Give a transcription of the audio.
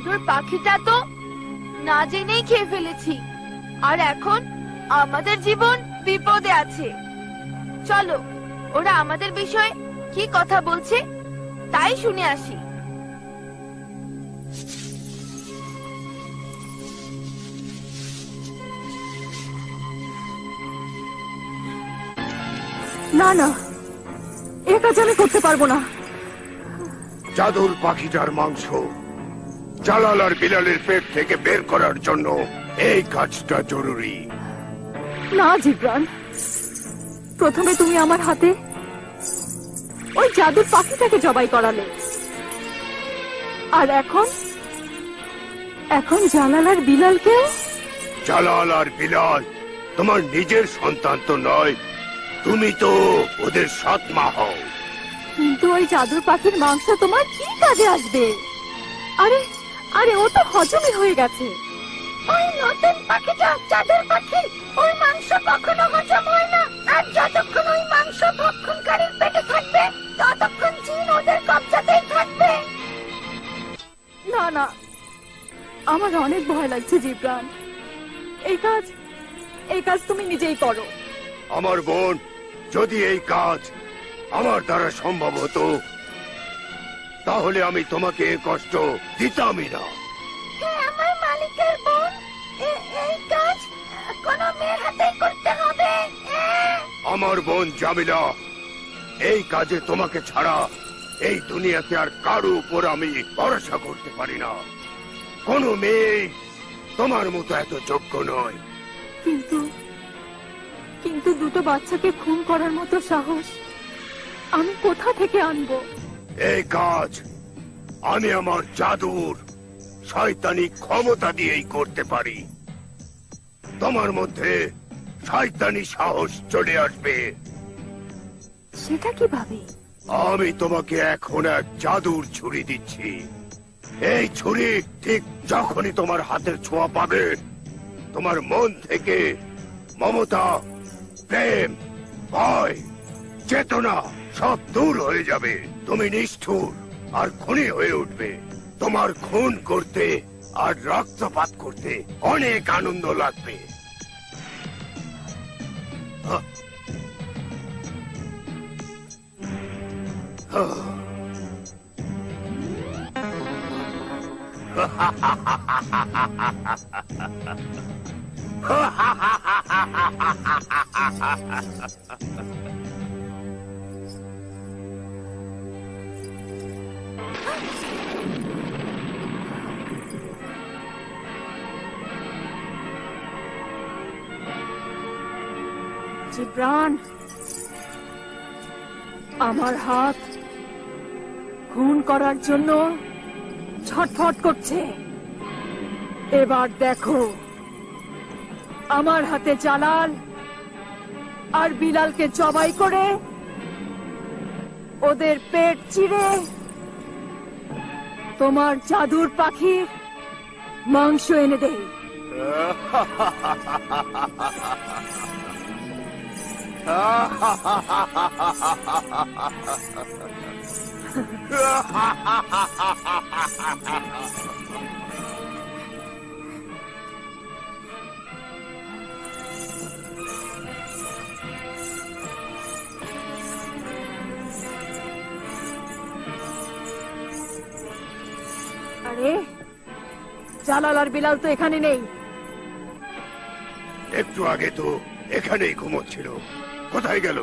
জাদুর পাখিটা তো না জেনেই খেয়ে ফেলেছি, আর এখন আমাদের জীবন বিপদে আছে। চলো, ওরা আমাদের বিষয়ে কি কথা বলছে তাই শুনে আসি। না না, এ কাজ আমি করতে পারবো না। জাদুর পাখিটার মাংস জালাল আর বিলালের পেট থেকে বের করার জন্য এই কাজটা জরুরি। না জিবরান, প্রথমে তুমি আমার হাতে ওই জাদুর পাখিটাকে জবাই করালে, আর এখন জালাল আর বিলালকে। জালাল আর বিলাল তোমার নিজের সন্তান তো নয়, তুমি তো ওদের সৎ মা হও। কিন্তু ওই জাদুর পাখির মাংস তোমার কি কাজে আসবে? আরে আরে, ও তো হজমই হয়ে গেছে। ওই নতুন পাখিটা জাদুর পাখি, ওই মাংস কখনো হজম হয় না। আর যতক্ষণ ওই মাংস ভক্ষণকারীর পেটে থাকবে ততক্ষণ জিন ওদের কবজাতেই থাকবে। না না, আমার অনেক ভয় লাগছে জিবরান। এই কাজ তুমি নিজেই করো। আমার বোন, যদি এই কাজ আমার দ্বারা সম্ভব হতো তাহলে আমি তোমাকে এ কষ্ট দিতামই না। আমার মালিকের বোন, এই কাজ কোনো মেয়ের হাতেই করতে হবে। আমার বোন জামিলা, এই কাজে তোমাকে ছাড়া এই দুনিয়াতে আর কারো উপর আমি ভরসা করতে পারি না। কোনো মেয়ে তোমার মতো এত যোগ্য নয়। কিন্তু দুটো বাচ্চাকে খুন করার মতো সাহস আমি কোথা থেকে আনবো? এই কাজ আমি আমার জাদুর শয়তানি ক্ষমতা দিয়েই করতে পারি। তোমার মধ্যে শয়তানি সাহস চলে আসবে। সেটা কিভাবে? আমি তোমাকে এখন এক জাদুর ছুরি দিচ্ছি। এই ছুরি ঠিক যখনই তোমার হাতের ছোঁয়া পাবে, তোমার মন থেকে মমতা, প্রেম, ভয়, চেতনা সব দূর হয়ে যাবে। তুমি নিষ্ঠুর আর খুনি হয়ে উঠবে। তোমার খুন করতে আর রক্তপাত করতে অনেক আনন্দ লাগবে। জিবরান, আমার হাত খুন করার জন্য ছটফট করছে। এবার দেখো, আমার হাতে জালাল আর বিলালকে জবাই করে ওদের পেট চিরে তোমার জাদুর পাখির মাংস এনে দেই। আরে, জালাল আর বিলাল তো এখানে নেই। একটু আগে তো এখানেই ঘুমোচ্ছিল, কোথায় গেল?